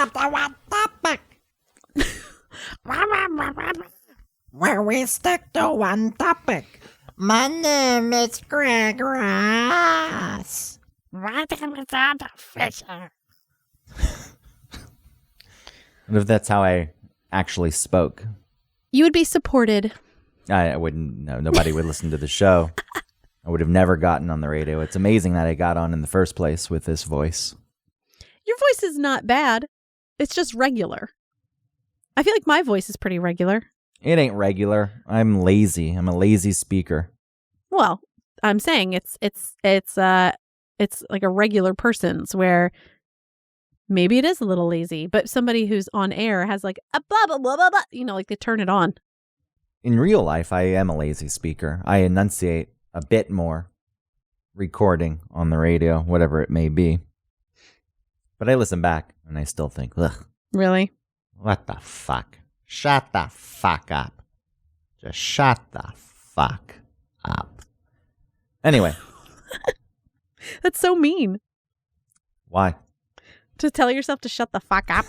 welcome to One Topic, where we stick to one topic. My name is Greg Ross. What if that's how I actually spoke? You would be supported. I wouldn't know. Nobody would listen to the show. I would have never gotten on the radio. It's amazing that I got on in the first place with this voice. Your voice is not bad. It's just regular. I feel like my voice is pretty regular. It ain't regular. I'm lazy. I'm a lazy speaker. Well, I'm saying it's like a regular person's where maybe it is a little lazy, but somebody who's on air has like a blah, blah, blah, blah, blah, like they turn it on. In real life, I am a lazy speaker. I enunciate a bit more recording on the radio, whatever it may be. But I listen back and I still think, ugh. Really? What the fuck? Shut the fuck up. Just shut the fuck up. Anyway. That's so mean. Why? To tell yourself to shut the fuck up.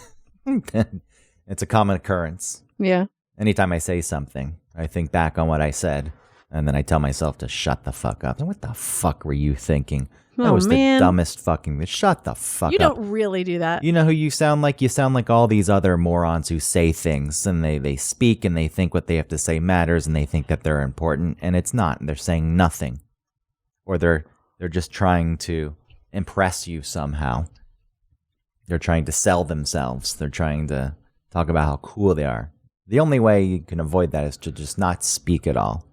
It's a common occurrence. Yeah. Anytime I say something, I think back on what I said, and then I tell myself to shut the fuck up. And what the fuck were you thinking? That was the dumbest fucking... Shut the fuck up. You don't really do that. You know who you sound like? You sound like all these other morons who say things, and they speak, and they think what they have to say matters, and they think that they're important, and it's not. And they're saying nothing. Or they're just trying to impress you somehow. They're trying to sell themselves. They're trying to talk about how cool they are. The only way you can avoid that is to just not speak at all.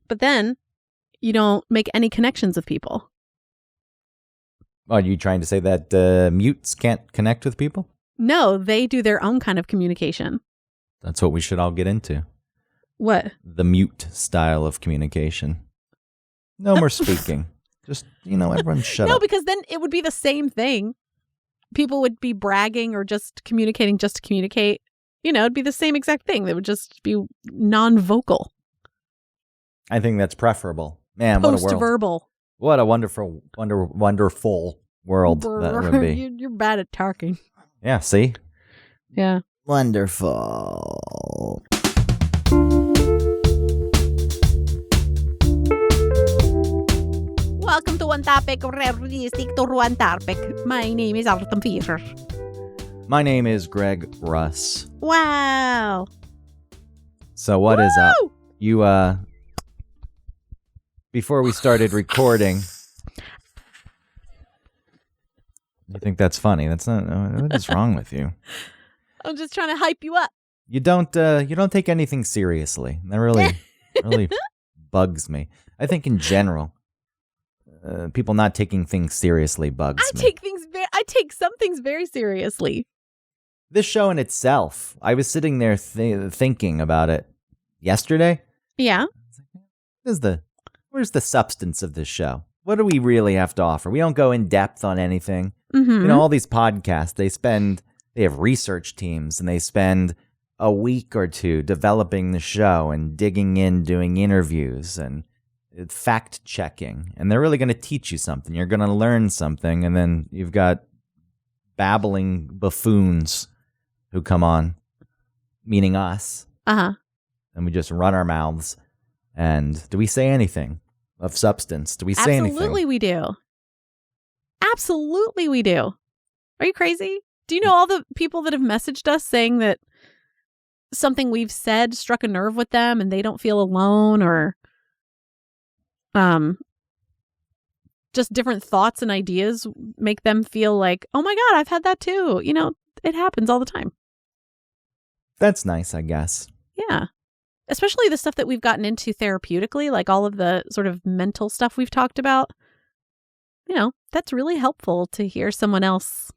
But then you don't make any connections with people. Are you trying to say that mutes can't connect with people? No, they do their own kind of communication. That's what we should all get into. What? The mute style of communication. No more speaking. Just, everyone shut up. No, because then it would be the same thing. People would be bragging or just communicating just to communicate. It'd be the same exact thing. They would just be non-vocal. I think that's preferable. Man, what a world. Post-verbal. What a wonderful world that would be. You're bad at talking. Yeah, see? Yeah. Wonderful. Welcome to One Topic, where we stick to one topic. My name is Artem Fischer. My name is Greg Russ. Wow. So what is up? You, before we started recording... You think that's funny? That's not... What is wrong with you? I'm just trying to hype you up. You don't take anything seriously. That really bugs me. I think in general... people not taking things seriously bugs me. I take some things very seriously. This show in itself, I was sitting there thinking about it yesterday. Yeah. Where's the substance of this show? What do we really have to offer? We don't go in depth on anything. Mm-hmm. All these podcasts, they have research teams, and they spend a week or two developing the show and digging in, doing interviews and fact checking, and they're really going to teach you something. You're going to learn something, and then you've got babbling buffoons who come on, meaning us. Uh-huh. And we just run our mouths. And do we say anything of substance? Do we say anything? Absolutely we do. Absolutely we do. Are you crazy? Do you know all the people that have messaged us saying that something we've said struck a nerve with them and they don't feel alone, or just different thoughts and ideas make them feel like, oh my God, I've had that too. It happens all the time. That's nice, I guess. Yeah. Especially the stuff that we've gotten into therapeutically, like all of the sort of mental stuff we've talked about. That's really helpful to hear someone else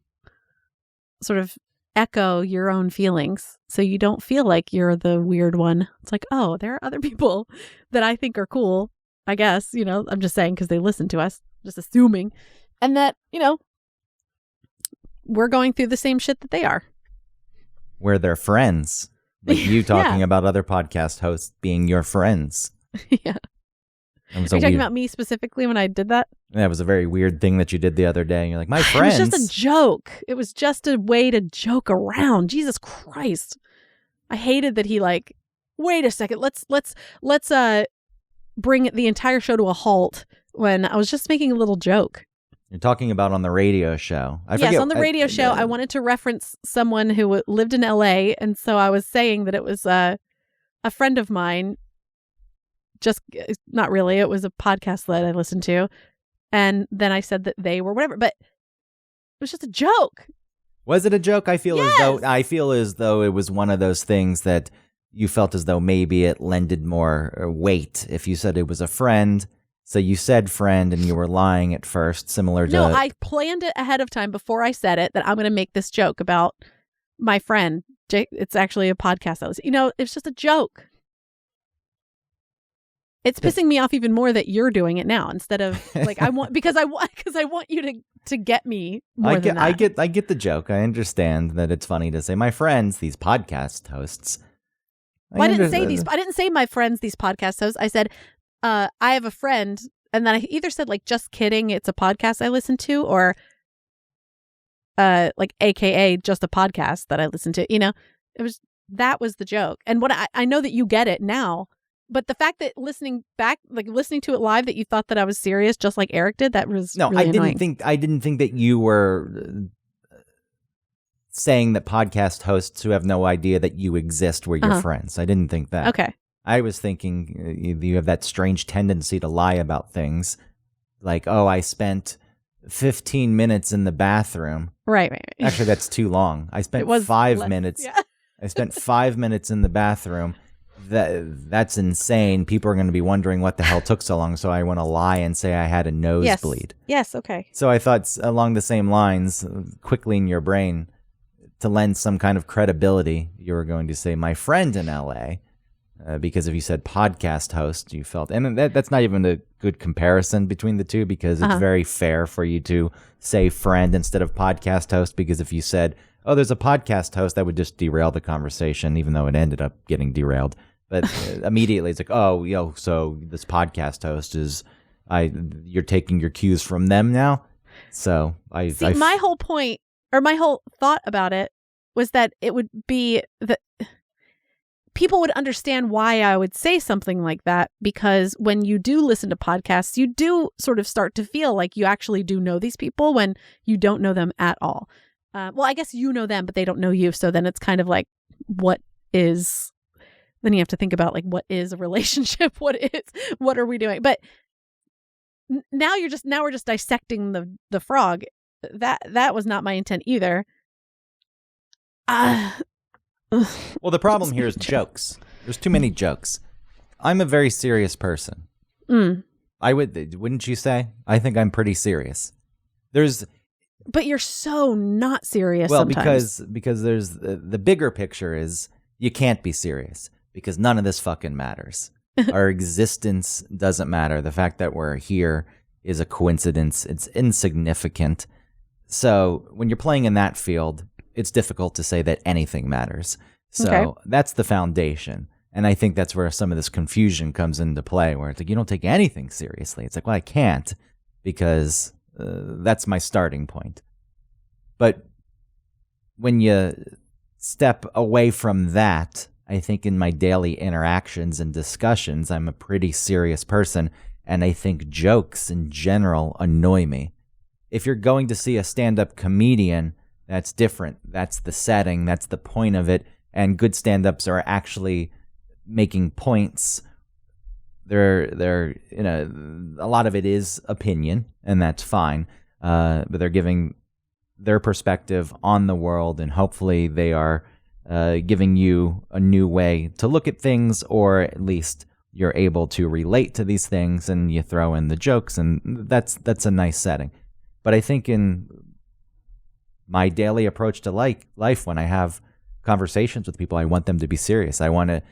sort of echo your own feelings so you don't feel like you're the weird one. It's like, oh, there are other people that I think are cool. I guess, I'm just saying because they listen to us, just assuming. And that, we're going through the same shit that they are. We're their friends. Like you talking about other podcast hosts being your friends. Yeah. That was Are a you talking weird, about me specifically when I did that? that was a very weird thing that you did the other day. And you're like, my It friends. was just a joke. It was just a way to joke around. Jesus Christ. I hated that he like, wait a second, let's bring the entire show to a halt when I was just making a little joke. You're talking about on the radio show. I Yes, forget, on the radio show, I wanted to reference someone who lived in LA, and so I was saying that it was a friend of mine. Just not really. It was a podcast that I listened to, and then I said that they were whatever, but it was just a joke. Was it a joke? I feel Yes! as though it was one of those things that you felt as though maybe it lended more weight if you said it was a friend. So you said friend and you were lying at first, similar to... No, I planned it ahead of time before I said it that I'm going to make this joke about my friend. It's actually a podcast that was, it's just a joke. It's pissing me off even more that you're doing it now instead of like because I want you to get me more than that. I get the joke. I understand that it's funny to say my friends, these podcast hosts. I didn't say my friends, these podcast hosts. I said I have a friend, and then I either said like just kidding, it's a podcast I listen to, or like AKA just a podcast that I listen to. That was the joke. And what I know that you get it now, but the fact that listening to it live, that you thought that I was serious, just like Eric did, that was really annoying. I didn't think that you were saying that podcast hosts who have no idea that you exist were your friends. I didn't think that. Okay. I was thinking you have that strange tendency to lie about things. Like, oh, I spent 15 minutes in the bathroom. Right. Actually, that's too long. I spent 5 minutes. Yeah. I spent 5 minutes in the bathroom. That's insane. People are going to be wondering what the hell took so long. So I want to lie and say I had a nosebleed. Yes. Okay. So I thought along the same lines, quickly in your brain, to lend some kind of credibility, you were going to say my friend in LA. Because if you said podcast host, you felt, and that's not even a good comparison between the two, because it's very fair for you to say friend instead of podcast host, because if you said, oh, there's a podcast host, that would just derail the conversation, even though it ended up getting derailed. But immediately it's like, oh, so this podcast host is, you're taking your cues from them now. So my whole point, or my whole thought about it, was that it would be that people would understand why I would say something like that, because when you do listen to podcasts, you do sort of start to feel like you actually do know these people when you don't know them at all. Well, I guess you know them, but they don't know you. So then it's kind of like, then you have to think about like, what is a relationship? What are we doing? But now we're just dissecting the frog. That was not my intent either. Well, the problem here is jokes. There's too many jokes. I'm a very serious person. Wouldn't you say? I think I'm pretty serious. But you're so not serious. Well, sometimes. because there's the bigger picture is you can't be serious because none of this fucking matters. Our existence doesn't matter. The fact that we're here is a coincidence. It's insignificant. So when you're playing in that field, it's difficult to say that anything matters. So That's the foundation. And I think that's where some of this confusion comes into play, where it's like, you don't take anything seriously. It's like, well, I can't because that's my starting point. But when you step away from that, I think in my daily interactions and discussions, I'm a pretty serious person. And I think jokes in general annoy me. If you're going to see a stand-up comedian, that's different. That's the setting. That's the point of it. And good stand-ups are actually making points. A lot of it is opinion, and that's fine. But they're giving their perspective on the world, and hopefully they are giving you a new way to look at things, or at least you're able to relate to these things, and you throw in the jokes, and that's a nice setting. But I think in my daily approach to life, when I have conversations with people, I want them to be serious. I want to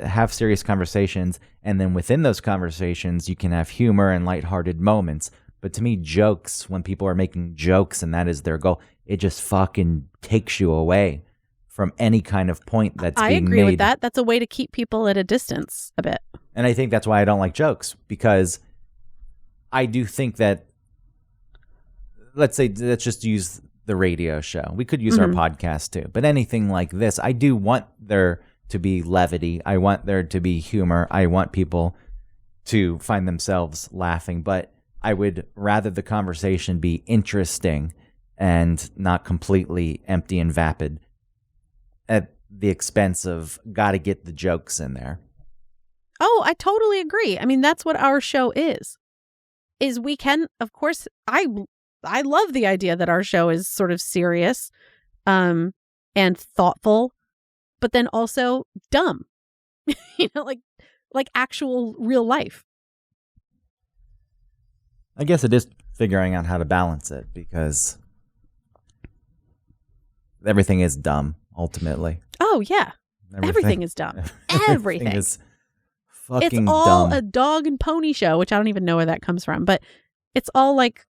have serious conversations, and then within those conversations, you can have humor and lighthearted moments. But to me, jokes, when people are making jokes and that is their goal, it just fucking takes you away from any kind of point that's being made. I agree with that. That's a way to keep people at a distance a bit. And I think that's why I don't like jokes, because I do think that, let's just use the radio show. We could use our podcast too, but anything like this, I do want there to be levity. I want there to be humor. I want people to find themselves laughing, but I would rather the conversation be interesting and not completely empty and vapid at the expense of gotta get the jokes in there. Oh, I totally agree. I mean, that's what our show is we can, of course, I love the idea that our show is sort of serious and thoughtful, but then also dumb, like actual real life. I guess it is figuring out how to balance it, because everything is dumb, ultimately. Oh, yeah. Everything is dumb. Everything is fucking it's all dumb. a dog and pony show, which I don't even know where that comes from, but it's all like,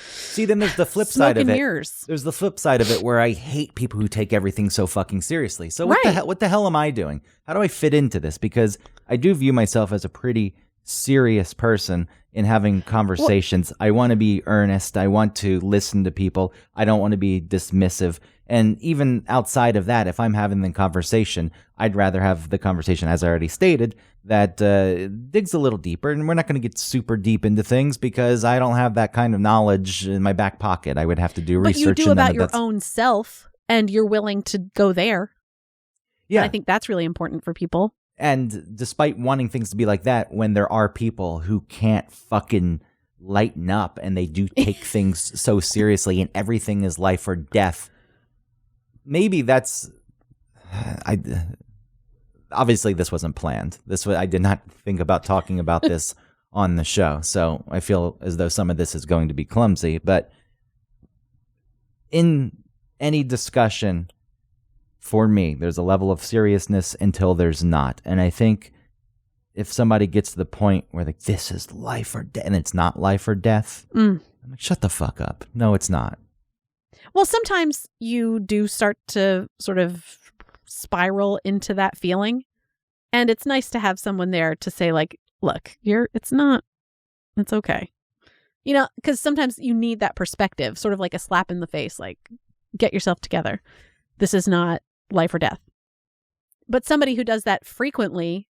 See, then there's the flip side of it. Mirrors. There's the flip side of it where I hate people who take everything so fucking seriously. So what the hell am I doing? How do I fit into this? Because I do view myself as a pretty serious person in having conversations. I want to be earnest. I want to listen to people. I don't want to be dismissive. And even outside of that, if I'm having the conversation, I'd rather have the conversation, as I already stated, that digs a little deeper. And we're not going to get super deep into things because I don't have that kind of knowledge in my back pocket. I would have to do research. But you do about your own self, and you're willing to go there. Yeah. And I think that's really important for people. And despite wanting things to be like that, when there are people who can't fucking lighten up and they do take things so seriously and everything is life or death, maybe that's... obviously, this wasn't planned. I did not think about talking about this on the show, so I feel as though some of this is going to be clumsy. But in any discussion, for me, there's a level of seriousness until there's not. And I think if somebody gets to the point where like, this is life or death, and it's not life or death, I'm like, shut the fuck up. No, it's not. Well, sometimes you do start to sort of spiral into that feeling. And it's nice to have someone there to say like, look, it's okay. Because sometimes you need that perspective, sort of like a slap in the face, like, get yourself together. This is not life or death. But somebody who does that frequently,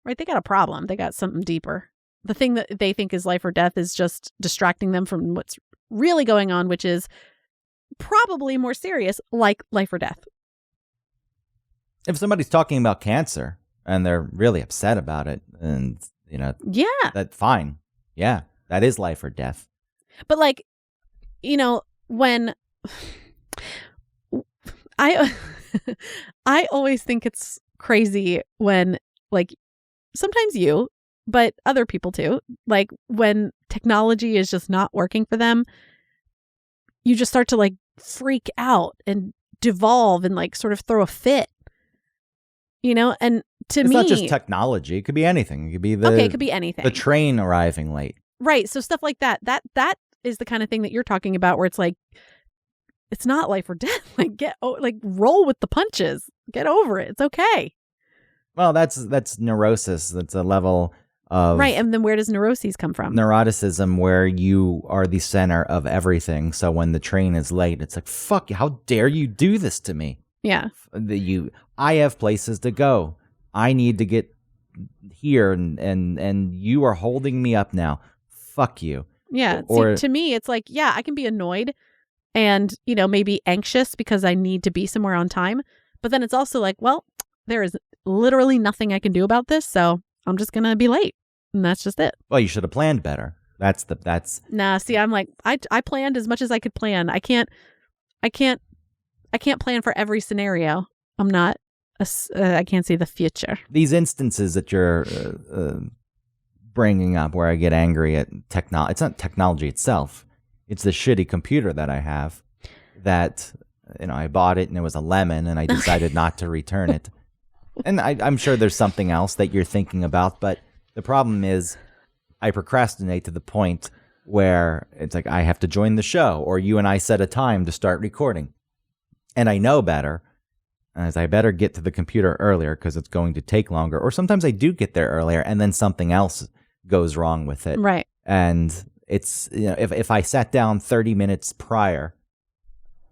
right, they got a problem. They got something deeper. The thing that they think is life or death is just distracting them from what's really going on, which is probably more serious, like life or death. If somebody's talking about cancer and they're really upset about it, and, yeah, that's fine. Yeah, that is life or death. But like, when I always think it's crazy when, like, sometimes you, but other people too, like when technology is just not working for them, you just start to like freak out and devolve and like sort of throw a fit, and to me, it's not just technology. It could be anything. It could be it could be anything. The train arriving late. Right. So stuff like that is the kind of thing that you're talking about, where it's like, it's not life or death. Like, roll with the punches. Get over it. It's okay. Well, that's neurosis. That's a level of... Right, and then where does neuroses come from? Neuroticism, where you are the center of everything. So when the train is late, it's like, fuck, how dare you do this to me? Yeah. I have places to go. I need to get here, and you are holding me up now. Fuck you. Yeah. Or, see, to me, it's like, yeah, I can be annoyed and, maybe anxious because I need to be somewhere on time. But then it's also like, well, there is literally nothing I can do about this, so I'm just going to be late. And that's just it. Well, you should have planned better. That's... Nah, see, I'm like, I planned as much as I could plan. I can't plan for every scenario. I'm not, I can't see the future. These instances that you're bringing up where I get angry at technology, it's not technology itself. It's the shitty computer that I have that, I bought it and it was a lemon and I decided not to return it. And I'm sure there's something else that you're thinking about, but the problem is I procrastinate to the point where it's like I have to join the show, or you and I set a time to start recording. And I know better, as I better get to the computer earlier because it's going to take longer. Or sometimes I do get there earlier and then something else goes wrong with it. Right. And it's, if I sat down 30 minutes prior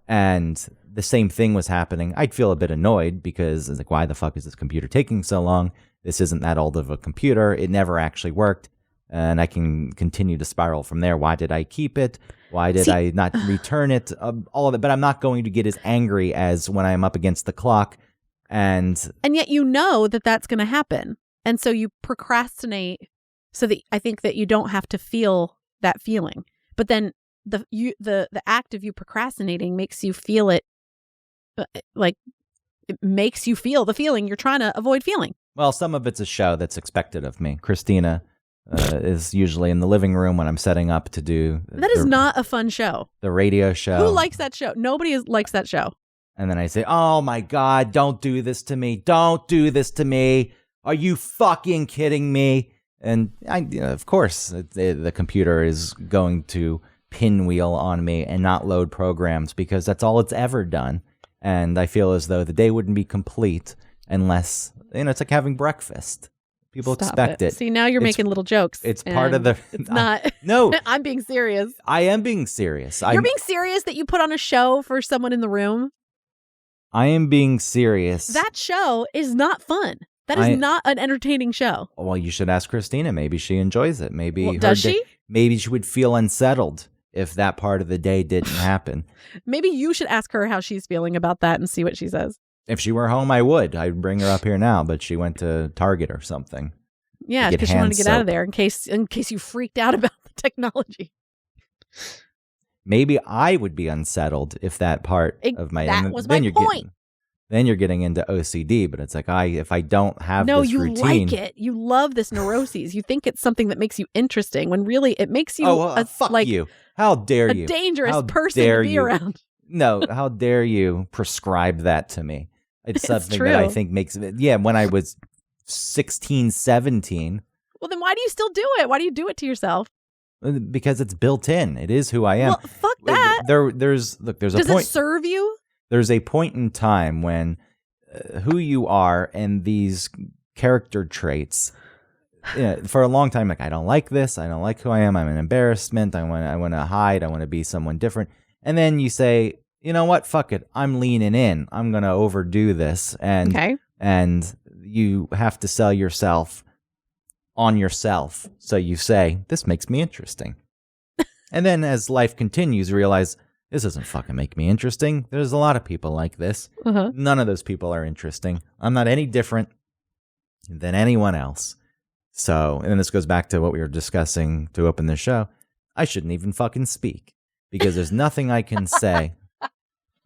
and the same thing was happening, I'd feel a bit annoyed because it's like, why the fuck is this computer taking so long? This isn't that old of a computer. It never actually worked. And I can continue to spiral from there. Why did I keep it? Why did I not return it? All of it. But I'm not going to get as angry as when I'm up against the clock. And yet you know that that's going to happen. And so you procrastinate so that I think that you don't have to feel that feeling. But then the act of you procrastinating makes you feel it, like it makes you feel the feeling you're trying to avoid feeling. well, some of it's a show that's expected of me. Christina is usually in the living room when I'm setting up to do That is not a fun show. the radio show. Who likes that show? Nobody likes that show. And then I say, oh my God, don't do this to me. Don't do this to me. Are you fucking kidding me? And of course, the computer is going to pinwheel on me and not load programs because that's all it's ever done. And I feel as though the day wouldn't be complete unless, it's like having breakfast. People Stop expect it. See, now you're It's- making little jokes. It's part of and the... It's not. No, I'm being serious. I am being serious. You're being serious that you put on a show for someone in the room? I am being serious. That show is not fun. That is not an entertaining show. Well, you should ask Christina. Maybe she enjoys it. Maybe Well, does she? Maybe she would feel unsettled if that part of the day didn't happen. Maybe you should ask her how she's feeling about that and see what she says. If she were home, I would. I'd bring her up here now, but she went to Target or something. Yeah, get because she wanted to hand get out of soap. there in case you freaked out about the technology. Maybe I would be unsettled if that part of my... That and was then my you're point. Then you're getting into OCD, but it's like if I don't have No, this you routine... like it. You love this neuroses. You think it's something that makes you interesting when really it makes you fuck like you. How dare a you? dangerous How person dare to be you. around. No, how dare you prescribe that to me? It's something that I true. think makes it... Yeah, when I was 16, 17... Well, then why do you still do it? Why do you do it to yourself? Because it's built in. It is who I am. Well, fuck that. There's a Does point. it serve you? There's a point in time when who you are and these character traits. For a long time, like I don't like this. I don't like who I am. I'm an embarrassment. I want to hide. I want to be someone different. And then you say, you know what? Fuck it. I'm leaning in. I'm gonna overdo this. And Okay. and you have to sell yourself on yourself. So you say, this makes me interesting. And then as life continues, you realize, this doesn't fucking make me interesting. There's a lot of people like this. Uh-huh. None of those people are interesting. I'm not any different than anyone else. So, and then this goes back to what we were discussing to open the show. I shouldn't even fucking speak because there's nothing I can say.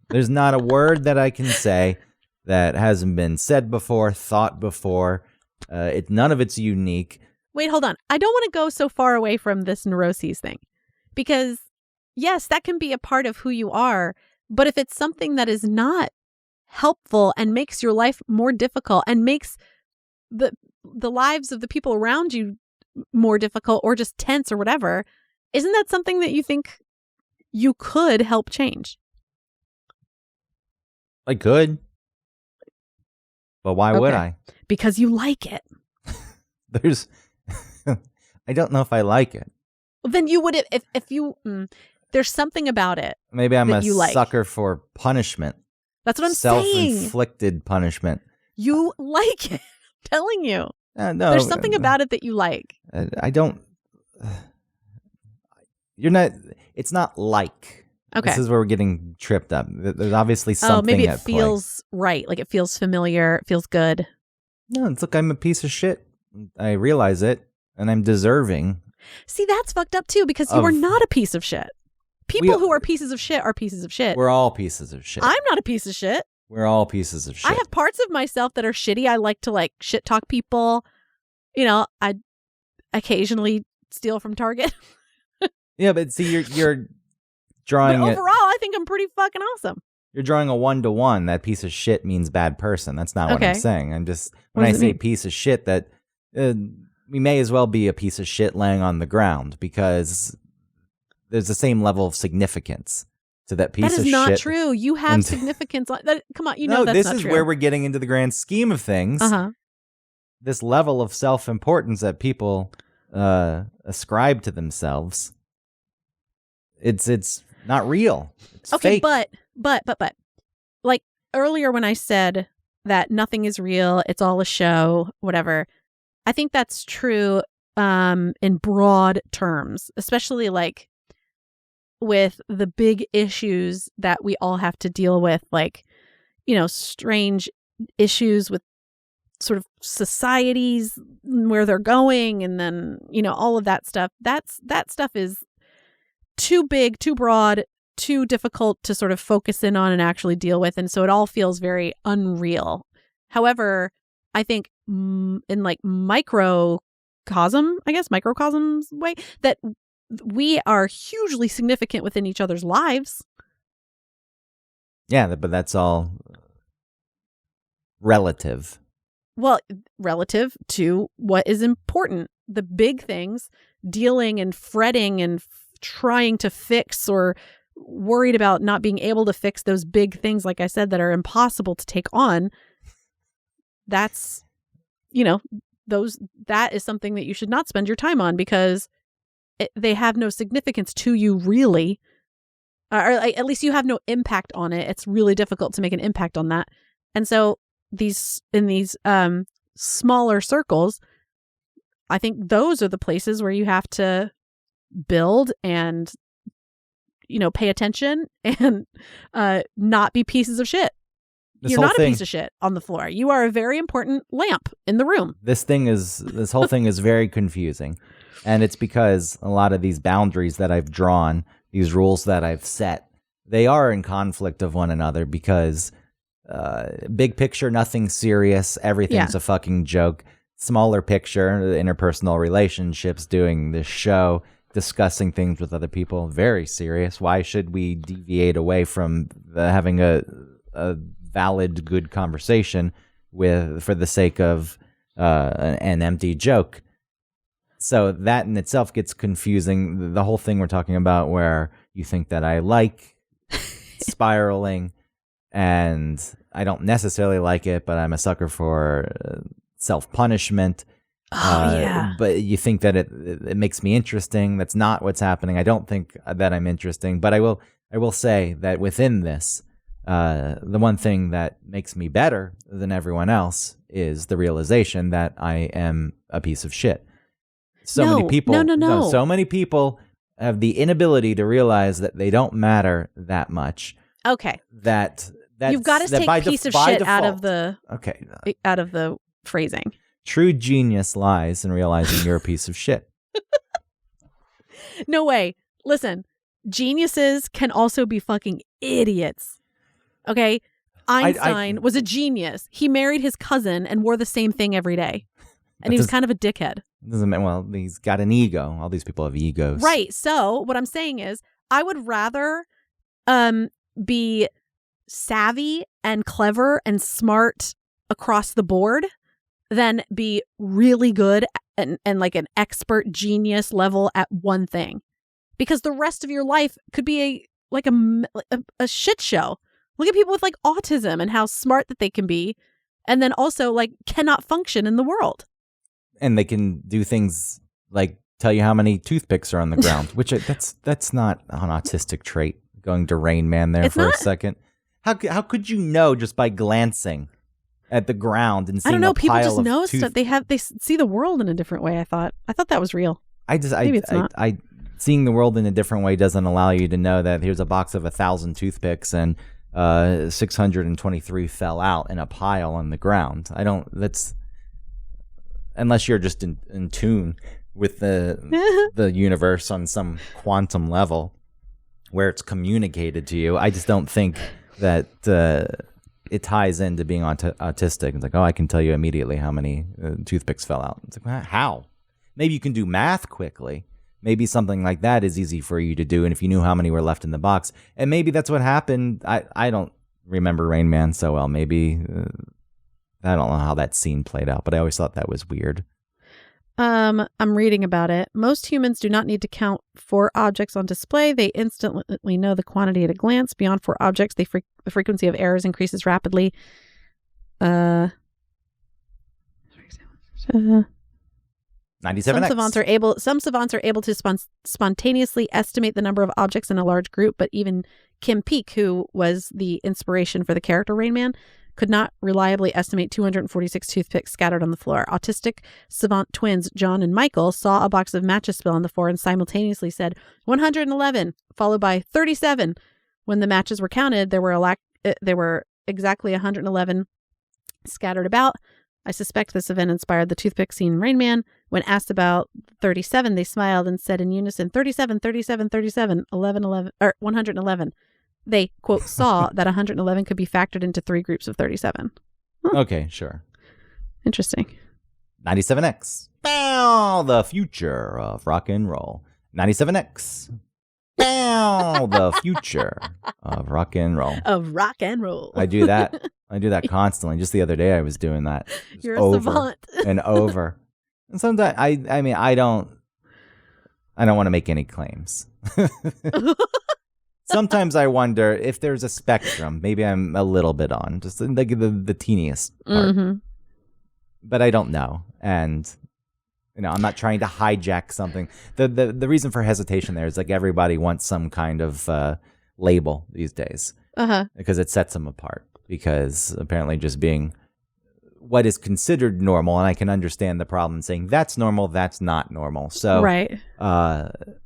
There's not a word that I can say that hasn't been said before, thought before. None of it's unique. Wait, hold on. I don't want to go so far away from this neuroses thing because, yes, that can be a part of who you are. But if it's something that is not helpful and makes your life more difficult and makes the lives of the people around you more difficult or just tense or whatever, isn't that something that you think you could help change? I could. But why would Okay. I? Because you like it. There's... I don't know if I like it. Then you would if you there's something about it. Maybe I'm a that you like. sucker for punishment. That's what I'm saying. Self-inflicted punishment. You like it. I'm telling you. No, There's something about it that you like. I don't... You're not... It's not like... Okay. This is where we're getting tripped up. There's obviously something Oh, maybe it at play. feels right. Like it feels familiar. It feels good. No, it's like I'm a piece of shit. I realize it, and I'm deserving. See, that's fucked up too because you are Of- not a piece of shit. People who are pieces of shit are pieces of shit. We're all pieces of shit. I'm not a piece of shit. We're all pieces of shit. I have parts of myself that are shitty. I like to shit talk people. I occasionally steal from Target. Yeah, but see, you're But drawing it. overall, I think I'm pretty fucking awesome. You're drawing a 1-to-1. That piece of shit means bad person. That's not what I'm Okay. saying. I'm just What when I does it say mean? piece of shit, that we may as well be a piece of shit laying on the ground because there's the same level of significance to that piece That of is not shit. true. You have And- significance. Come on, No, that's this not is true. where we're getting into the grand scheme of things. Uh-huh. This level of self-importance that people ascribe to themselves, it's not real. It's Okay, fake. but like earlier when I said that nothing is real, it's all a show, whatever. I think that's true in broad terms, especially like with the big issues that we all have to deal with, like, you know, strange issues with sort of societies, where they're going, and then, you know, all of that stuff. That stuff is too big, too broad, too difficult to sort of focus in on and actually deal with, and so it all feels very unreal. However, I think in like microcosms way, that we are hugely significant within each other's lives. Yeah, but that's all relative. Well, relative to what is important. The big things, dealing and fretting and trying to fix, or worried about not being able to fix those big things, like I said, that are impossible to take on. That's, you know, that is something that you should not spend your time on, because they have no significance to you, really. Or at least you have no impact on it. It's really difficult to make an impact on that. And so in these smaller circles, I think those are the places where you have to build and, you know, pay attention and not be pieces of shit. You're not a piece of shit on the floor. You are a very important lamp in the room. This whole thing is very confusing. And it's because a lot of these boundaries that I've drawn, these rules that I've set, they are in conflict of one another, because big picture, nothing serious. Everything's a fucking joke. Smaller picture, the interpersonal relationships, doing this show, discussing things with other people, very serious. Why should we deviate away from having a valid, good conversation for the sake of an empty joke? So that in itself gets confusing. The whole thing we're talking about, where you think that I like spiraling, and I don't necessarily like it, but I'm a sucker for self-punishment. Yeah. But you think that it makes me interesting. That's not what's happening. I don't think that I'm interesting, but I will say that within this, the one thing that makes me better than everyone else is the realization that I am a piece of shit. Many people, No. so many people have the inability to realize that they don't matter that much. Okay. That You've got to take piece of shit out of the phrasing. True genius lies in realizing you're a piece of shit. No way. Listen, geniuses can also be fucking idiots. Okay? Einstein was a genius. He married his cousin and wore the same thing every day. And he was kind of a dickhead. Well, he's got an ego. All these people have egos. Right. So what I'm saying is, I would rather be savvy and clever and smart across the board than be really good and like an expert genius level at one thing. Because the rest of your life could be a shit show. Look at people with like autism and how smart that they can be, and then also like cannot function in the world. And they can do things like tell you how many toothpicks are on the ground, which that's not an autistic trait. Going to Rain Man there for a second. How could you know just by glancing at the ground and seeing I don't know. a People pile just of know stuff. They see the world in a different way. I thought that was real. Maybe it's not. Seeing the world in a different way doesn't allow you to know that here's a box of 1,000 toothpicks and 623 fell out in a pile on the ground. That's unless you're just in tune with the universe on some quantum level where it's communicated to you. I just don't think that it ties into being autistic. It's like, oh, I can tell you immediately how many toothpicks fell out. It's like, how? Maybe you can do math quickly. Maybe something like that is easy for you to do. And if you knew how many were left in the box, and maybe that's what happened. I don't remember Rain Man so well. Maybe I don't know how that scene played out, but I always thought that was weird. I'm reading about it. Most humans do not need to count 4 objects on display. They instantly know the quantity at a glance. Beyond 4 objects, the frequency of errors increases rapidly. 97X. Some savants are able to spontaneously estimate the number of objects in a large group, but even Kim Peek, who was the inspiration for the character Rain Man, could not reliably estimate 246 toothpicks scattered on the floor. Autistic savant twins John and Michael saw a box of matches spill on the floor and simultaneously said 111, followed by 37. When the matches were counted, there were exactly 111 scattered about. I suspect this event inspired the toothpick scene in Rain Man. When asked about 37, they smiled and said in unison, 37, 37, 37, 11, 11, or 111. They, quote, saw that 111 could be factored into 3 groups of 37. Okay, sure. Interesting. 97X. Bow, the future of rock and roll. 97X. Bow, the future of rock and roll. Of rock and roll. I do that. I do that constantly. Just the other day I was doing that. You're a savant. And over. And sometimes I mean I don't want to make any claims. Sometimes I wonder if there's a spectrum. Maybe I'm a little bit on, just like the teeniest part. Mm-hmm. But I don't know. And I'm not trying to hijack something. The reason for hesitation there is like everybody wants some kind of label these days. Uh-huh. Because it sets them apart. Because apparently just being what is considered normal, and I can understand the problem saying that's normal, that's not normal. So, right.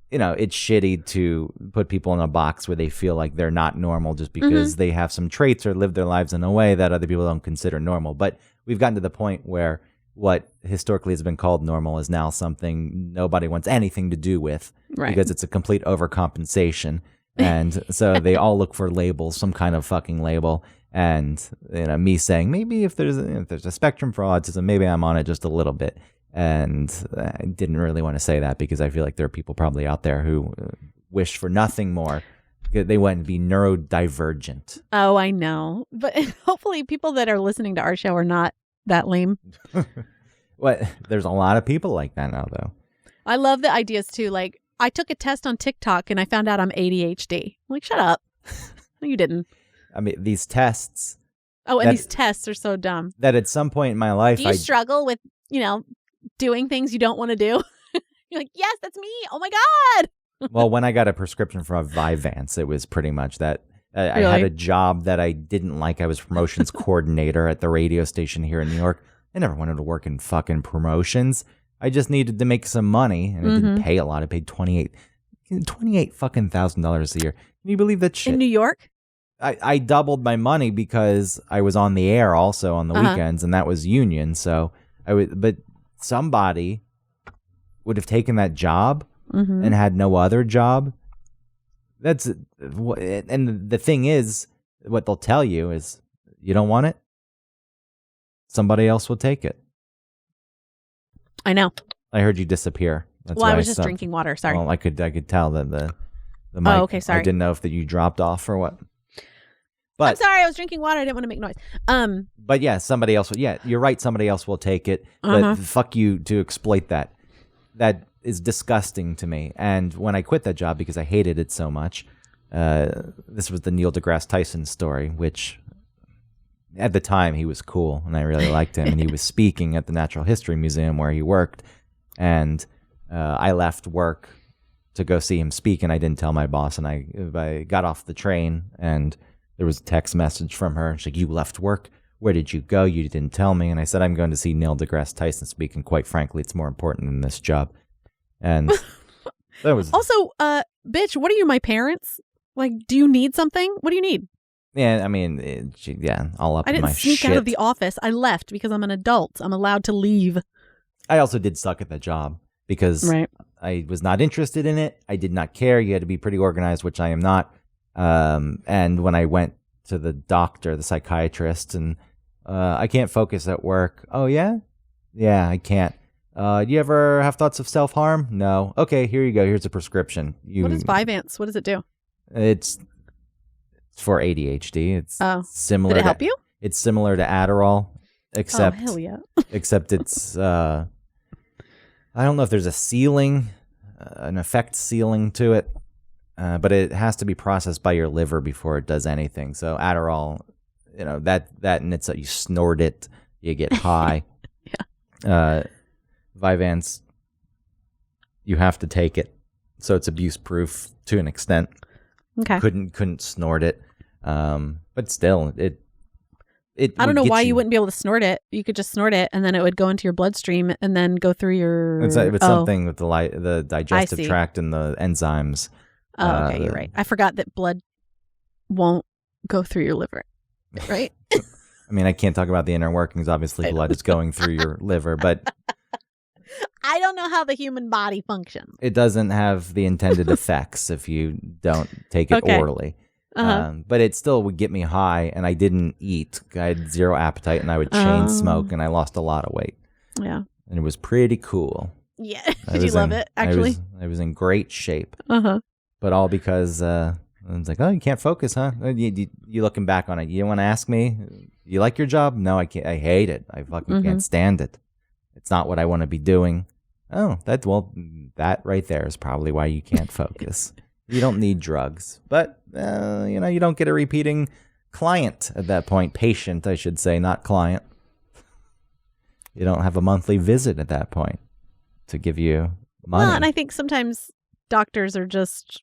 It's shitty to put people in a box where they feel like they're not normal just because they have some traits or live their lives in a way that other people don't consider normal. But we've gotten to the point where what historically has been called normal is now something nobody wants anything to do with because it's a complete overcompensation. And so they all look for labels, some kind of fucking label. And me saying maybe if there's a spectrum for autism, maybe I'm on it just a little bit. And I didn't really want to say that because I feel like there are people probably out there who wish for nothing more. They want to be neurodivergent. Oh, I know. But hopefully people that are listening to our show are not that lame. What? There's a lot of people like that now, though. I love the ideas too. Like I took a test on TikTok and I found out I'm ADHD. I'm like, shut up. No, you didn't. I mean, these tests. Oh, and these tests are so dumb. That at some point in my life, do you struggle with, doing things you don't want to do? You're like, yes, that's me. Oh my God. Well, when I got a prescription from Vyvanse, it was pretty much that. I had a job that I didn't like. I was promotions coordinator at the radio station here in New York. I never wanted to work in fucking promotions. I just needed to make some money, and it didn't pay a lot. It paid $28 fucking $1,000 a year. Can you believe that shit? In New York? I doubled my money because I was on the air also on the weekends, and that was union. So but somebody would have taken that job and had no other job. And the thing is, what they'll tell you is, you don't want it, somebody else will take it. I know. I heard you disappear. That's well, why I was just drinking water. Sorry. Well, I could tell that the mic. Oh, okay. Sorry. I didn't know if that you dropped off or what. But I'm sorry, I was drinking water. I didn't want to make noise. But yeah, somebody else. Yeah, you're right. Somebody else will take it. But fuck you to exploit that. That is disgusting to me. And when I quit that job because I hated it so much, this was the Neil deGrasse Tyson story, which at the time he was cool and I really liked him. And he was speaking at the Natural History Museum where he worked. And I left work to go see him speak, and I didn't tell my boss. And I got off the train, and there was a text message from her. She's like, "You left work? Where did you go? You didn't tell me." And I said, "I'm going to see Neil deGrasse Tyson speak, and quite frankly, it's more important than this job." And that was also, bitch, what are you, my parents? Like, do you need something? What do you need? Yeah, I mean, all up in my shit. I didn't sneak out of the office. I left because I'm an adult. I'm allowed to leave. I also did suck at that job because I was not interested in it. I did not care. You had to be pretty organized, which I am not. And when I went to the doctor, the psychiatrist, and I can't focus at work. Oh, yeah? Yeah, I can't. Do you ever have thoughts of self-harm? No. Okay, here you go. Here's a prescription. What is Vyvanse? What does it do? It's for ADHD. It's similar. Did it help you? It's similar to Adderall, except hell yeah. except it's I don't know if there's a ceiling, an effect ceiling to it. But it has to be processed by your liver before it does anything. So Adderall, that and it's you snort it, you get high. Yeah. Vyvanse, you have to take it. So it's abuse proof to an extent. Okay. Couldn't snort it. But still, it I don't would know get why you wouldn't be able to snort it. You could just snort it, and then it would go into your bloodstream, and then go through your. It's something with the digestive see. tract and the enzymes. Oh, okay, you're right. I forgot that blood won't go through your liver, right? I mean, I can't talk about the inner workings. Obviously, blood is going through your liver, but I don't know how the human body functions. it doesn't have the intended effects if you don't take it Okay. orally. Uh-huh. But it still would get me high, and I didn't eat. I had zero appetite, and I would chain smoke, and I lost a lot of weight. Yeah. And it was pretty cool. Yeah. I Did you was love in- it, actually? I was in great shape, Uh-huh. but all because I was like, oh, you can't focus, huh? You looking back on it, you want to ask me, you like your job? No, I can't. I hate it. I fucking can't stand it. It's not what I want to be doing. Oh, that right there is probably why you can't focus. You don't need drugs, but you don't get a repeating client at that point. Patient, I should say, not client. You don't have a monthly visit at that point to give you money. Well, and I think sometimes doctors are just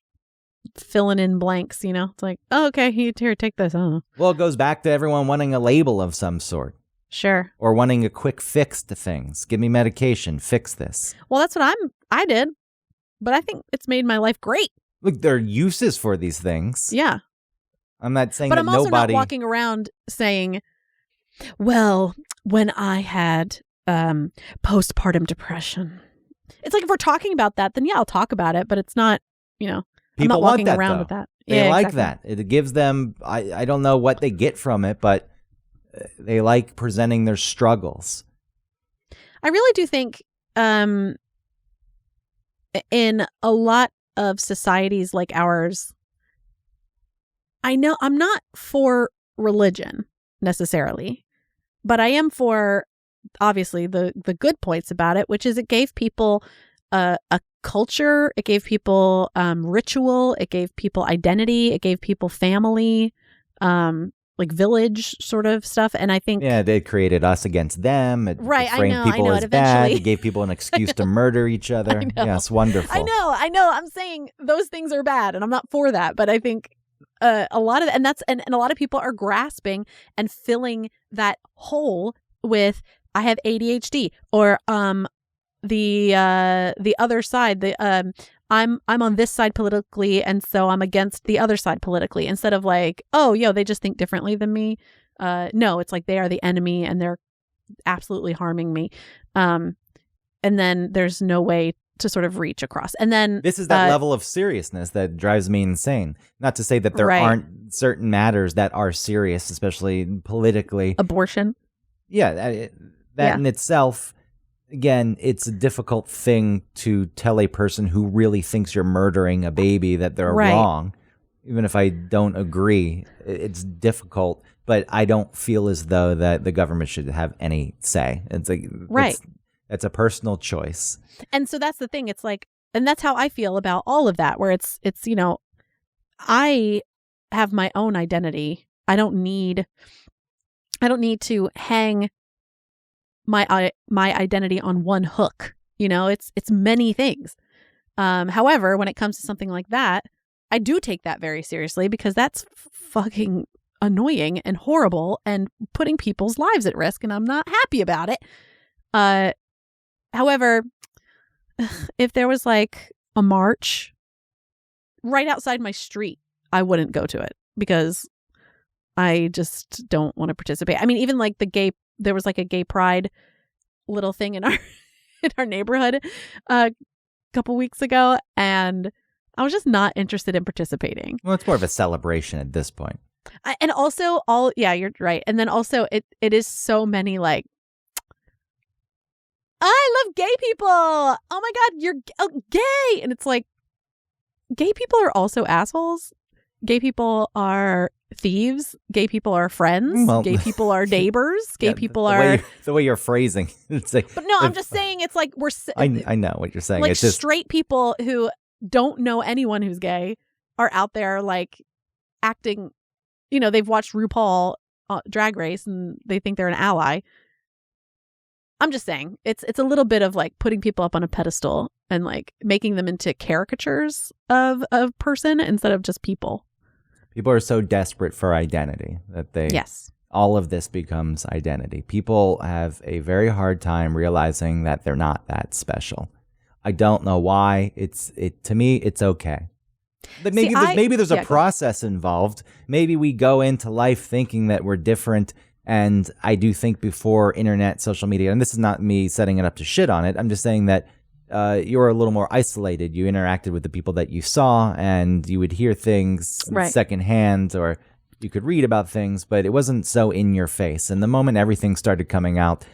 filling in blanks, It's like, oh, okay, here, take this. Oh, Well, it goes back to everyone wanting a label of some sort sure. or wanting a quick fix to things. Give me medication, fix this. Well, that's what I did, but I think it's made my life great. Look, there are uses for these things. Yeah. I'm not saying But that I'm also nobody. not walking around saying, well, when I had postpartum depression. It's like if we're talking about that, then yeah, I'll talk about it, but it's not, I'm People not want walking that, around though. with that. They Yeah, like exactly. that. It gives them. I don't know what they get from it, but they like presenting their struggles. I really do think in a lot of societies like ours, I know I'm not for religion necessarily, but I am for obviously the good points about it, which is it gave people a culture, it gave people ritual, it gave people identity, it gave people family, like village sort of stuff. And I think Yeah, they created us against them. It Right, I framed know, people it as bad. eventually- It gave people an excuse to murder each other. know. Yes, wonderful. I know. I'm saying those things are bad, and I'm not for that. But I think a lot of and a lot of people are grasping and filling that hole with I have ADHD or the other side. I'm on this side politically, and so I'm against the other side politically. Instead of like, oh, they just think differently than me. No, it's like they are the enemy, and they're absolutely harming me. And then there's no way to sort of reach across. And then This is that level of seriousness that drives me insane. Not to say that there Right. aren't certain matters that are serious, especially politically. abortion. Yeah, that Yeah. in itself, again, it's a difficult thing to tell a person who really thinks you're murdering a baby that they're Right. wrong. Even if I don't agree, it's difficult. But I don't feel as though that the government should have any say. It's like Right. That's a personal choice. And so that's the thing. It's like, and that's how I feel about all of that, where it's I have my own identity. I don't need to hang my identity on one hook. It's many things. However, when it comes to something like that, I do take that very seriously because that's fucking annoying and horrible and putting people's lives at risk, and I'm not happy about it. However, if there was like a march right outside my street, I wouldn't go to it because I just don't want to participate. I mean, even like there was like a gay pride little thing in our neighborhood a couple weeks ago, and I was just not interested in participating. Well, it's more of a celebration at this point. And also you're right. And then also it is so many like, I love gay people. Oh my God, you're gay. And it's like, gay people are also assholes. Gay people are thieves. Gay people are friends. Well, gay people are neighbors. Gay Yeah, people the are. way you're phrasing. It's like, But no, I'm just saying it's like I know what you're saying. like It's just straight people who don't know anyone who's gay are out there like acting, they've watched RuPaul Drag Race and they think they're an ally. I'm just saying it's a little bit of like putting people up on a pedestal and like making them into caricatures of a person instead of just people. People are so desperate for identity that Yes. all of this becomes identity. People have a very hard time realizing that they're not that special. I don't know why. To me, it's okay. But maybe there's a process involved. Maybe we go into life thinking that we're different. And I do think before internet, social media, and this is not me setting it up to shit on it. I'm just saying that you were a little more isolated. You interacted with the people that you saw, and you would hear things secondhand, or you could read about things, but it wasn't so in your face. And the moment everything started coming out,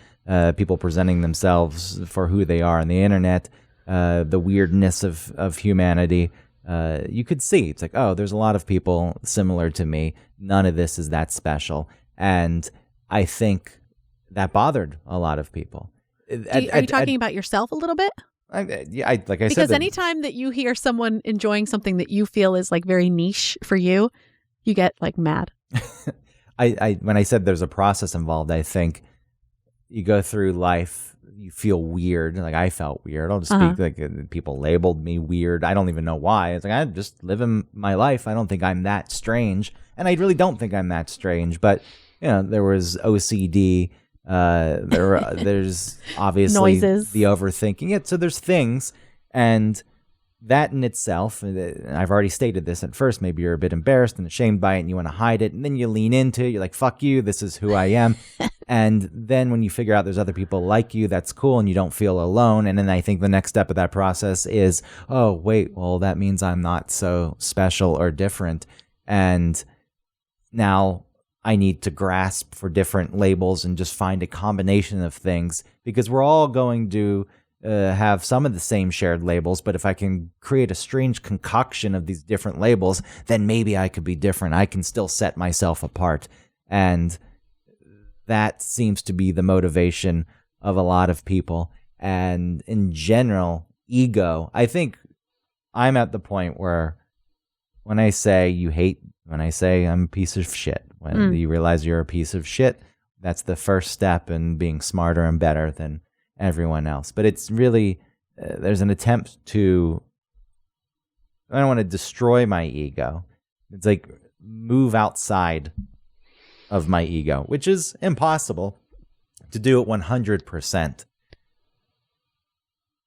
people presenting themselves for who they are on the internet, the weirdness of humanity, you could see. It's like, oh, there's a lot of people similar to me. None of this is that special. And I think that bothered a lot of people. Are you talking about yourself a little bit? Because anytime that you hear someone enjoying something that you feel is like very niche for you, you get like mad. When I said there's a process involved, I think you go through life, you feel weird. Like I felt weird. I'll just speak like people labeled me weird. I don't even know why. It's like I'm just living my life. I don't think I'm that strange, and I really don't think I'm that strange. But there was OCD. There's obviously noises, the overthinking. Yeah, so there's things, and that in itself, I've already stated this at first, maybe you're a bit embarrassed and ashamed by it and you want to hide it, and then you lean into it, you're like, fuck you, this is who I am. And then when you figure out there's other people like you, that's cool, and you don't feel alone. And then I think the next step of that process is, oh, wait, well, that means I'm not so special or different. And now I need to grasp for different labels and just find a combination of things, because we're all going to have some of the same shared labels. But if I can create a strange concoction of these different labels, then maybe I could be different. I can still set myself apart. And that seems to be the motivation of a lot of people. And in general, ego. I think I'm at the point where when I say I'm a piece of shit, when you realize you're a piece of shit, that's the first step in being smarter and better than everyone else. But it's really, there's an attempt to, I don't want to destroy my ego. It's like move outside of my ego, which is impossible to do it 100%.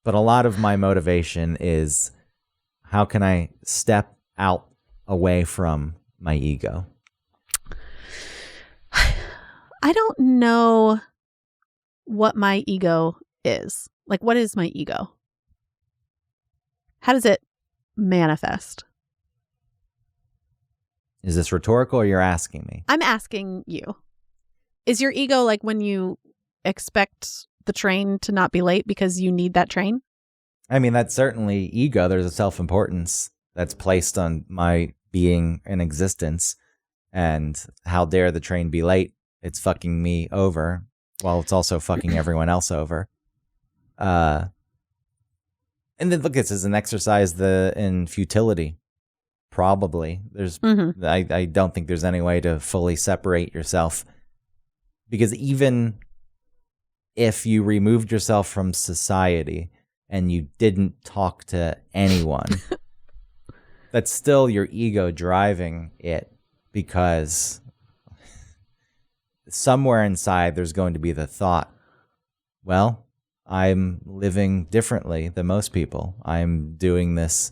But a lot of my motivation is, how can I step out away from my ego? I don't know what my ego is. Like, what is my ego? How does it manifest? Is this rhetorical, or you're asking me? I'm asking you. Is your ego like when you expect the train to not be late because you need that train? I mean, that's certainly ego. There's a self-importance that's placed on my being in existence. And how dare the train be late? It's fucking me over. Well, it's also fucking everyone else over. And then look, this is an exercise in futility. Probably. I don't think there's any way to fully separate yourself. Because even if you removed yourself from society and you didn't talk to anyone, that's still your ego driving it, because somewhere inside there's going to be the thought, well, I'm living differently than most people. I'm doing this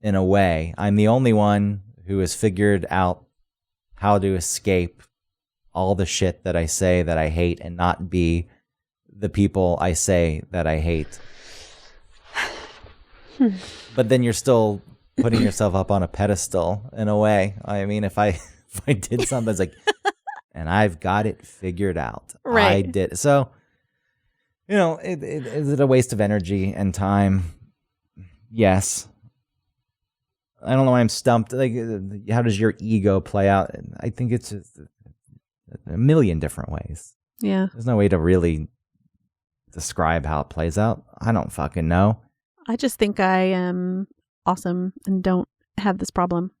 in a way. I'm the only one who has figured out how to escape all the shit that I say that I hate and not be the people I say that I hate. But then you're still putting yourself up on a pedestal in a way. I mean, if I did something, it's like, and I've got it figured out. Right. I did. So, is it a waste of energy and time? Yes. I don't know why I'm stumped. Like, how does your ego play out? I think it's just a million different ways. Yeah. There's no way to really describe how it plays out. I don't fucking know. I just think I am awesome and don't have this problem.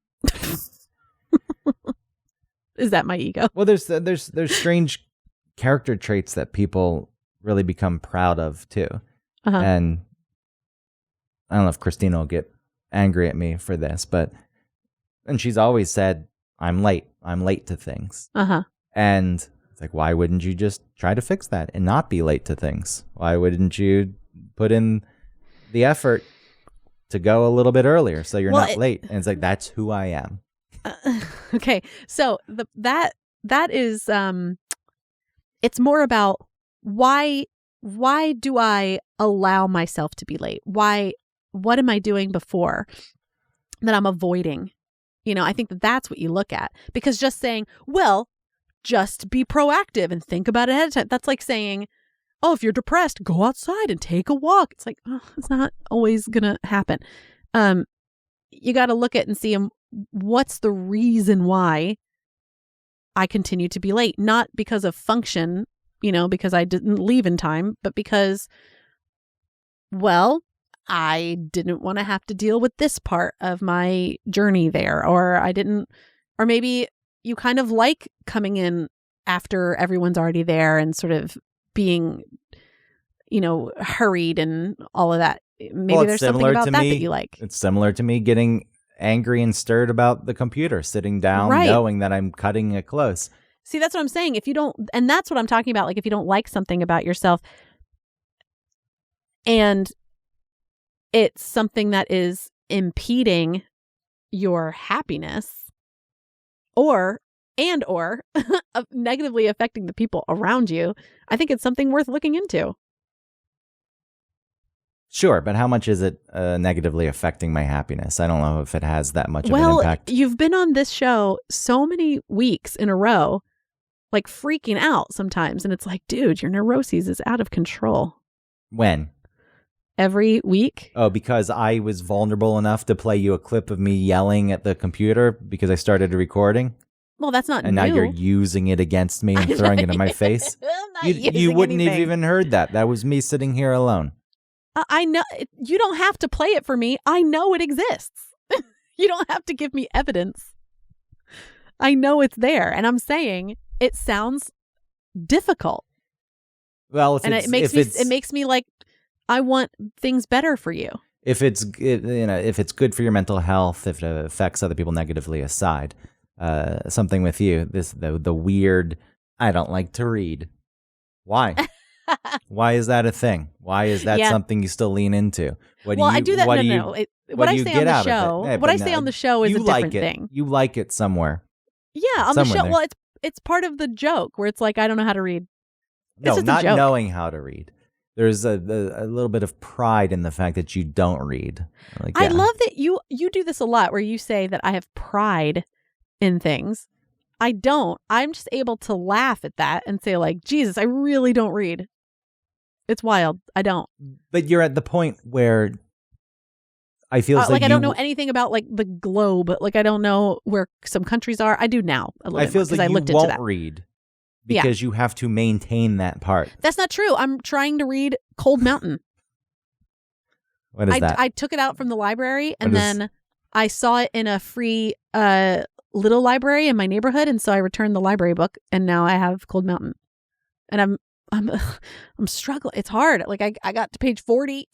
Is that my ego? Well, there's strange character traits that people really become proud of too. Uh-huh. And I don't know if Christina will get angry at me for this, and she's always said, I'm late to things. Uh-huh. And it's like, why wouldn't you just try to fix that and not be late to things? Why wouldn't you put in the effort to go a little bit earlier so you're not late? And it's like, that's who I am. Okay. So that is it's more about why do I allow myself to be late? What am I doing before that I'm avoiding? I think that's what you look at, because just saying, well, just be proactive and think about it ahead of time. That's like saying, oh, if you're depressed, go outside and take a walk. It's like, oh, it's not always going to happen. You got to look at and see what's the reason why I continue to be late, not because of function, because I didn't leave in time, but because, well, I didn't want to have to deal with this part of my journey there, or maybe you kind of like coming in after everyone's already there and sort of being, hurried and all of that. Maybe there's something about that you like. It's similar to me getting angry and stirred about the computer, sitting down, knowing that I'm cutting it close. See, that's what I'm saying. If you don't, and that's what I'm talking about. Like, if you don't like something about yourself and it's something that is impeding your happiness or negatively affecting the people around you, I think it's something worth looking into. Sure, but how much is it negatively affecting my happiness? I don't know if it has that much of an impact. Well, you've been on this show so many weeks in a row, like freaking out sometimes. And it's like, dude, your neuroses is out of control. When? Every week. Oh, because I was vulnerable enough to play you a clip of me yelling at the computer because I started a recording? Well, that's not and new. now you're using it against me and throwing it in my face? You wouldn't have even heard that. That was me sitting here alone. I know. You don't have to play it for me. I know it exists. You don't have to give me evidence. I know it's there. And I'm saying it sounds difficult. Well, it makes me like, I want things better for you. If it's good for your mental health, if it affects other people negatively aside, something with you, the weird, I don't like to read. Why? Why is that a thing? Why is that something you still lean into? I do that. No. What I say on the show, what I say on the show is a different thing. You like it somewhere. Yeah, on the show. There. Well, it's part of the joke where it's like, I don't know how to read. No, not knowing how to read. There's a little bit of pride in the fact that you don't read. Like, I love that you do this a lot where you say that I have pride in things. I don't. I'm just able to laugh at that and say like, Jesus, I really don't read. It's wild. I don't. But you're at the point where I feel like I don't know anything about like the globe. Like I don't know where some countries are. I do now a little bit because I looked into that. I feel like you won't read because you have to maintain that part. That's not true. I'm trying to read Cold Mountain. What is that? I took it out from the library and then I saw it in a free little library in my neighborhood, and so I returned the library book, and now I have Cold Mountain, and I'm struggling. It's hard. Like I got to page 40.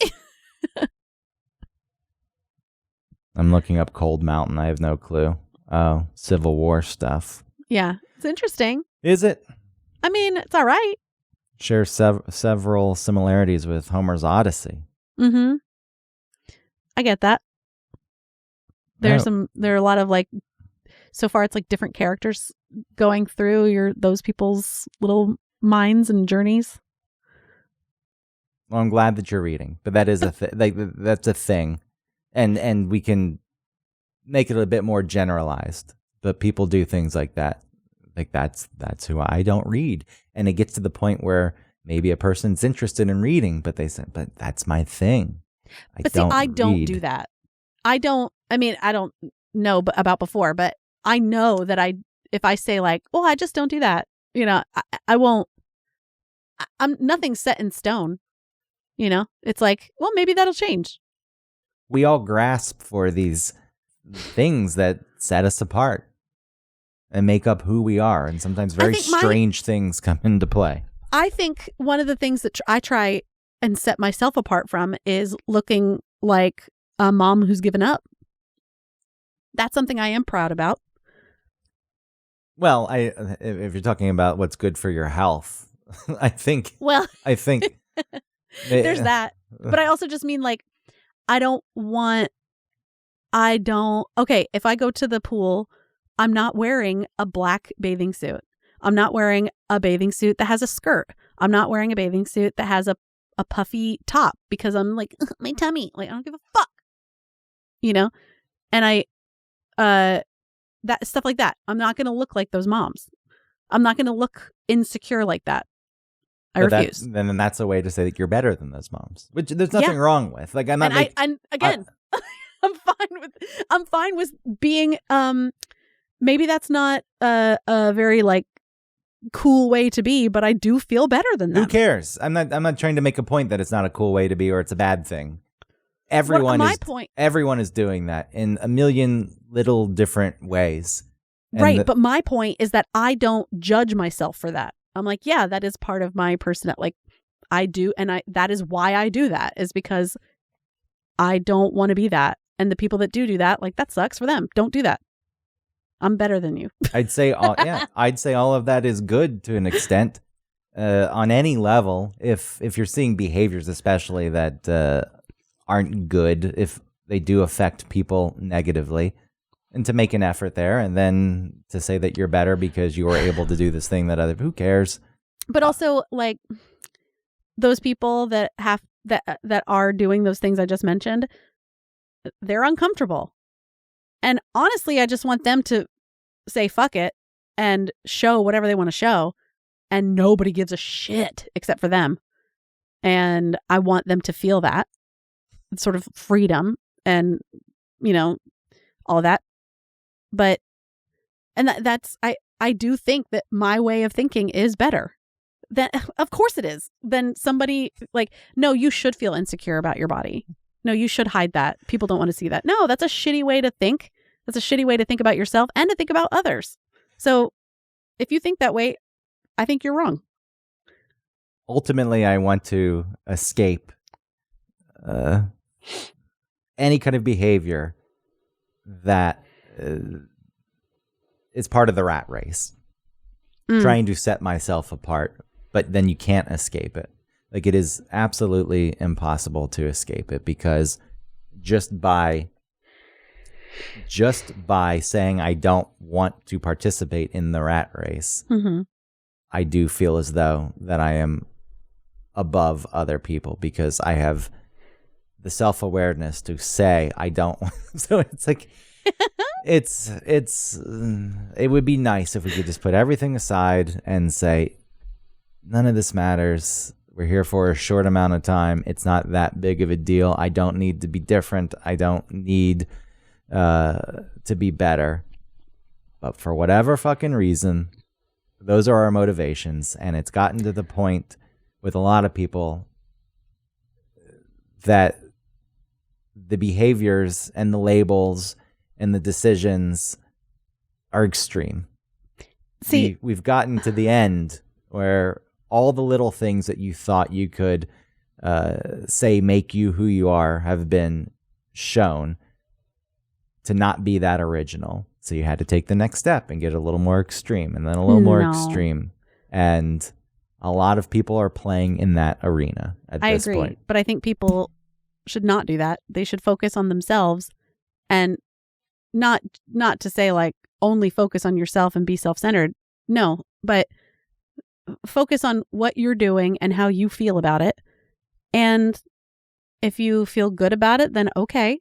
I'm looking up Cold Mountain. I have no clue. Oh, Civil War stuff. Yeah, it's interesting. Is it? I mean, it's all right. Shares several similarities with Homer's Odyssey. Mm-hmm. I get that. There are a lot of like, so far it's like different characters going through those people's little minds and journeys. Well, I'm glad that you're reading, but that is that's a thing, and we can make it a bit more generalized. But people do things like that. Like that's who I don't read, and it gets to the point where maybe a person's interested in reading, but they say, "But that's my thing." I don't do that. I don't know about before, but I know that if I say like, "Well, I just don't do that," I won't. I'm nothing's set in stone. It's like, well, maybe that'll change. We all grasp for these things that set us apart and make up who we are, and sometimes very strange things come into play. I think one of the things that I try and set myself apart from is looking like a mom who's given up. That's something I am proud about. Well, if you're talking about what's good for your health, I think Well, there's that. But I also just mean like, okay, if I go to the pool, I'm not wearing a black bathing suit. I'm not wearing a bathing suit that has a skirt. I'm not wearing a bathing suit that has a puffy top because I'm like, my tummy. Like, I don't give a fuck. You know? And that stuff like that. I'm not going to look like those moms. I'm not going to look insecure like that. I refuse. Then that's a way to say that you're better than those moms, which there's nothing wrong with. Like, I'm not. And again, I'm fine with being. Maybe that's not a very like cool way to be, but I do feel better than them. Who cares? I'm not trying to make a point that it's not a cool way to be or it's a bad thing. Everyone is doing that in a million little different ways. Right, but my point is that I don't judge myself for that. I'm like, yeah, that is part of my personality. Like, I do, and that is why I do that, is because I don't want to be that. And the people that do that, like, that sucks for them. Don't do that. I'm better than you. I'd say all of that is good to an extent, on any level. If you're seeing behaviors, especially that aren't good, if they do affect people negatively, and to make an effort there, and then to say that you're better because you were able to do this thing that who cares? But also, like, those people that are doing those things I just mentioned, they're uncomfortable. And honestly, I just want them to say fuck it and show whatever they want to show, and nobody gives a shit except for them. And I want them to feel that sort of freedom and, you know, all of that. But, and that's, I do think that my way of thinking is better. That, of course it is. Then somebody like, no, you should feel insecure about your body. No, you should hide that. People don't want to see that. No, that's a shitty way to think. That's a shitty way to think about yourself and to think about others. So if you think that way, I think you're wrong. Ultimately, I want to escape any kind of behavior that is part of the rat race. Trying to set myself apart, but then you can't escape it. Like, it is absolutely impossible to escape it, because just by saying I don't want to participate in the rat race, I do feel as though that I am above other people, because I have the self-awareness to say I don't. So it's like, it would be nice if we could just put everything aside and say, none of this matters. We're here for a short amount of time. It's not that big of a deal. I don't need to be different. I don't need to be better. But for whatever fucking reason, those are our motivations. And it's gotten to the point with a lot of people that the behaviors and the labels and the decisions are extreme. See, we've gotten to the end where all the little things that you thought you could say make you who you are have been shown to not be that original. So you had to take the next step and get a little more extreme, and then a little more extreme. And a lot of people are playing in that arena at this point. I agree, but I think people should not do that. They should focus on themselves, and not to say like only focus on yourself and be self-centered. No, but focus on what you're doing and how you feel about it. And if you feel good about it, then okay.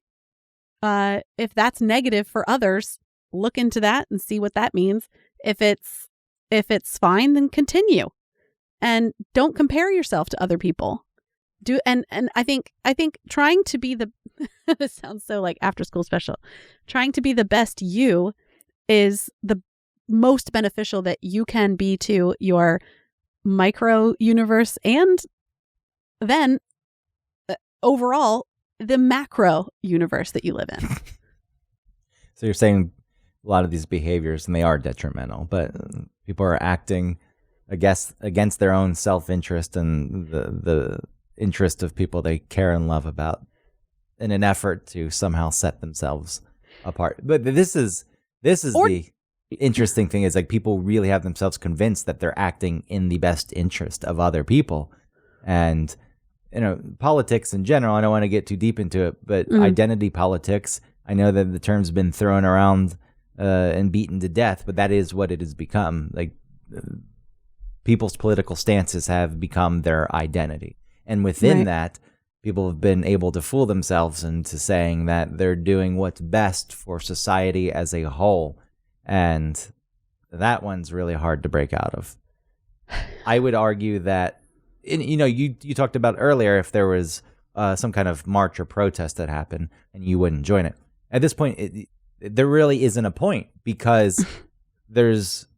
If that's negative for others, look into that and see what that means. If it's fine, then continue. And don't compare yourself to other people. And I think trying to be the this sounds so like after school special. Trying to be the best you is the most beneficial that you can be to your micro universe, and then overall the macro universe that you live in. So you're saying a lot of these behaviors, and they are detrimental, but people are acting against their own self-interest and the interest of people they care and love about in an effort to somehow set themselves apart. But this is the interesting thing, is like people really have themselves convinced that they're acting in the best interest of other people. And politics in general, I don't want to get too deep into it, but identity politics, I know that the term's been thrown around and beaten to death, but that is what it has become. Like people's political stances have become their identity. And within that, people have been able to fool themselves into saying that they're doing what's best for society as a whole. And that one's really hard to break out of. I would argue that, you talked about earlier if there was some kind of march or protest that happened and you wouldn't join it. At this point, there really isn't a point, because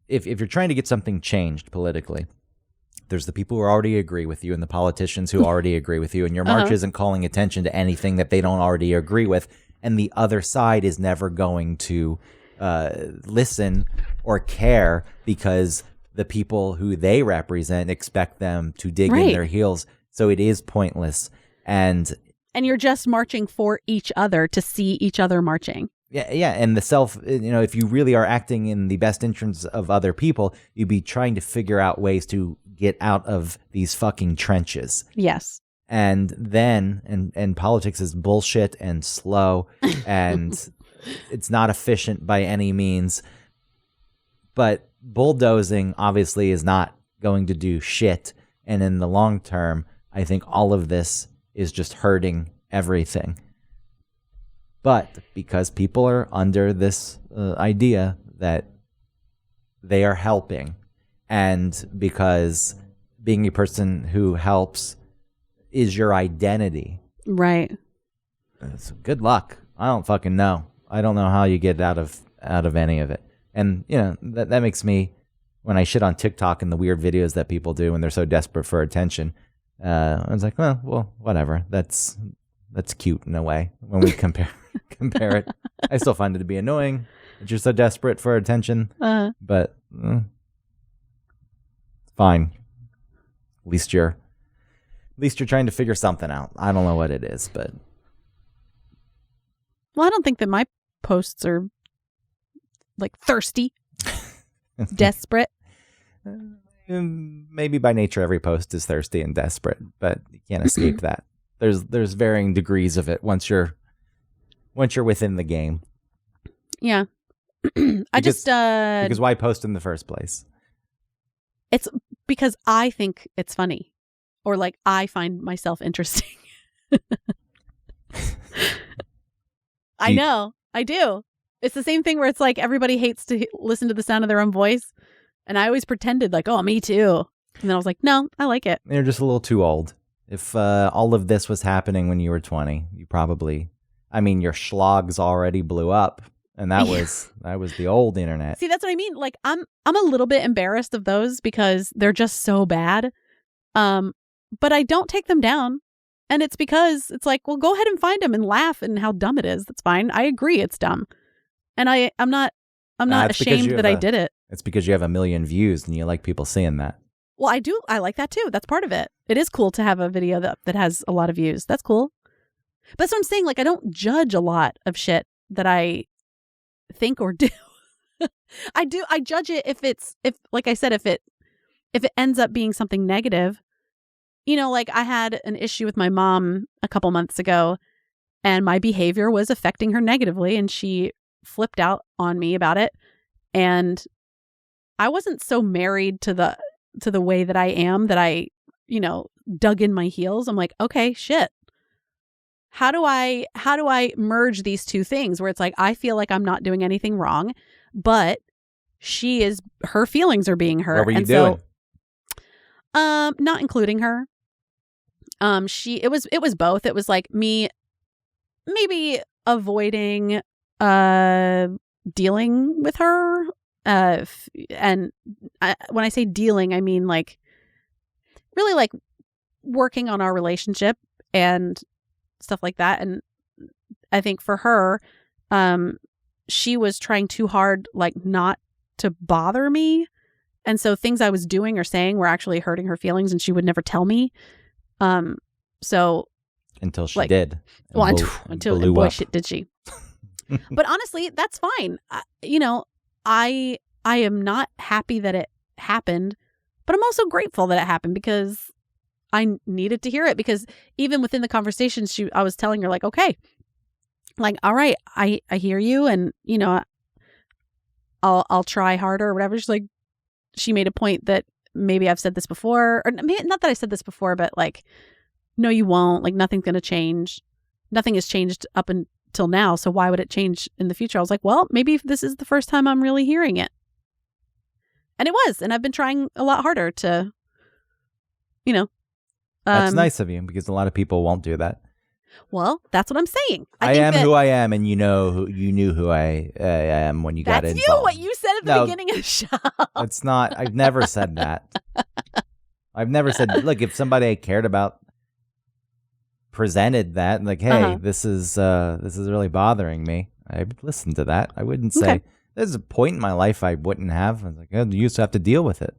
if you're trying to get something changed politically, there's the people who already agree with you and the politicians who already agree with you, and your march isn't calling attention to anything that they don't already agree with, and the other side is never going to listen or care, because the people who they represent expect them to dig in their heels. So it is pointless. And you're just marching for each other to see each other marching. Yeah, and if you really are acting in the best interests of other people, you'd be trying to figure out ways to get out of these fucking trenches. Yes. And then, and politics is bullshit and slow, and it's not efficient by any means. But bulldozing obviously is not going to do shit. And in the long term, I think all of this is just hurting everything. But because people are under this idea that they are helping, and because being a person who helps is your identity. Right. So good luck. I don't fucking know. I don't know how you get out of any of it. And, that makes me, when I shit on TikTok and the weird videos that people do when they're so desperate for attention, I was like, well, whatever. That's cute in a way when we compare it. I still find it to be annoying that you're so desperate for attention, but fine. At least you're trying to figure something out. I don't know what it is, but well, I don't think that my posts are like thirsty, desperate. Maybe by nature every post is thirsty and desperate, but you can't escape that. There's varying degrees of it once you're within the game. Yeah. Because why post in the first place? It's because I think it's funny, or like I find myself interesting. I know, I do. It's the same thing where it's like everybody hates to listen to the sound of their own voice, and I always pretended like, oh, me too. And then I was like, no, I like it. You're just a little too old. If all of this was happening when you were 20, you probably, your schlogs already blew up, and that was the old internet. See, that's what I mean. Like I'm a little bit embarrassed of those because they're just so bad. But I don't take them down. And it's because it's like, well, go ahead and find them and laugh and how dumb it is. That's fine. I agree it's dumb. And I'm not ashamed that I did it. It's because you have 1 million views and you like people seeing that. Well, I do. I like that too. That's part of it. It is cool to have a video that has a lot of views. That's cool. But that's what I'm saying. Like, I don't judge a lot of shit that I think or do. I do. I judge it if like I said, if it ends up being something negative. Like I had an issue with my mom a couple months ago, and my behavior was affecting her negatively, and she flipped out on me about it. And I wasn't so married to the way that I am that I, dug in my heels. I'm like, okay, shit. How do I merge these two things where it's like, I feel like I'm not doing anything wrong, but her feelings are being hurt. What were you doing? Not including her. It was both. It was like me maybe avoiding dealing with her. When I say dealing, I mean like really like working on our relationship and stuff like that. And I think for her, she was trying too hard, like not to bother me. And so things I was doing or saying were actually hurting her feelings, and she would never tell me. So Until she like- did. And well, blew- until blew boy up. shit did she. But honestly, that's fine. I am not happy that it happened, but I'm also grateful that it happened because I needed to hear it. Because even within the conversation, I was telling her like, okay, like, all right, I hear you, and I'll try harder or whatever. She's like, she made a point that maybe I've said this before, or not that I said this before, but like, no, you won't. Like, nothing's going to change. Nothing has changed up until now. So why would it change in the future? I was like, well, maybe this is the first time I'm really hearing it. And it was. And I've been trying a lot harder to, That's nice of you, because a lot of people won't do that. Well, that's what I'm saying. I think am that who I am, and you knew who I am when you got that's involved. you, what you said at the No. beginning of the show. It's not. I've never said that. I've never said, look, if somebody I cared about presented that, like, hey, Uh-huh. this is really bothering me, I would listen to that. I wouldn't say, Okay. there's a point in my life I wouldn't have. I was like, oh, you used to have to deal with it.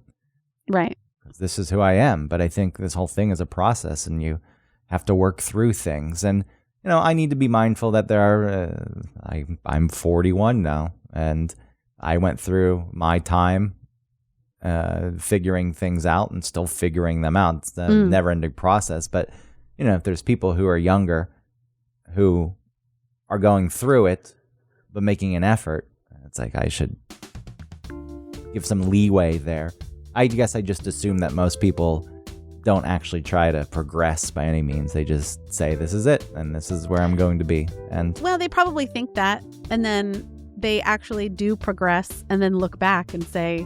Right. 'Cause this is who I am. But I think this whole thing is a process, and you have to work through things. And, I need to be mindful that there are, I'm 41 now, and I went through my time figuring things out and still figuring them out. It's a never-ending process. But, if there's people who are younger who are going through it but making an effort, it's like I should give some leeway there. I guess I just assume that most people don't actually try to progress by any means. They just say, this is it, and this is where I'm going to be. And Well, they probably think that, and then they actually do progress and then look back and say,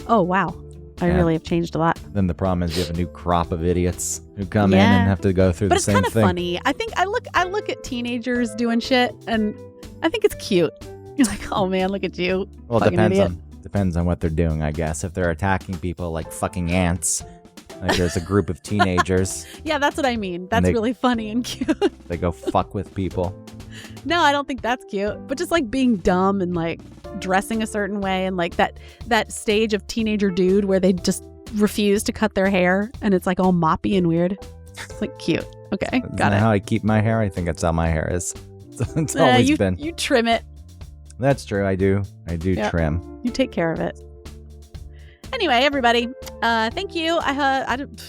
oh, wow, I Yeah. really have changed a lot. then the problem is you have a new crop of idiots who come in Yeah. and have to go through But the it's same kind of thing. funny. I think I look at teenagers doing shit, and I think it's cute. You're like, oh man, look at you. Well, it fucking idiot. depends on what they're doing, I guess. If they're attacking people like fucking ants, like there's a group of teenagers, Yeah, that's what I mean. That's they- really funny and cute. they go fuck with people. No, I don't think that's cute. But just like being dumb and like dressing a certain way, and like that stage of teenager dude where they just refuse to cut their hair and it's like all moppy and weird. It's like cute. Okay, Isn't got that it. how I keep my hair? I think that's how my hair is. It's always been. You trim it. That's true. I do Yeah. trim. You take care of it. Anyway, everybody, thank you.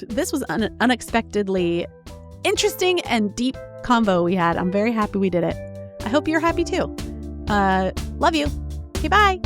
This was unexpectedly interesting and deep convo we had. I'm very happy we did it. I hope you're happy too. Love you. Okay, bye.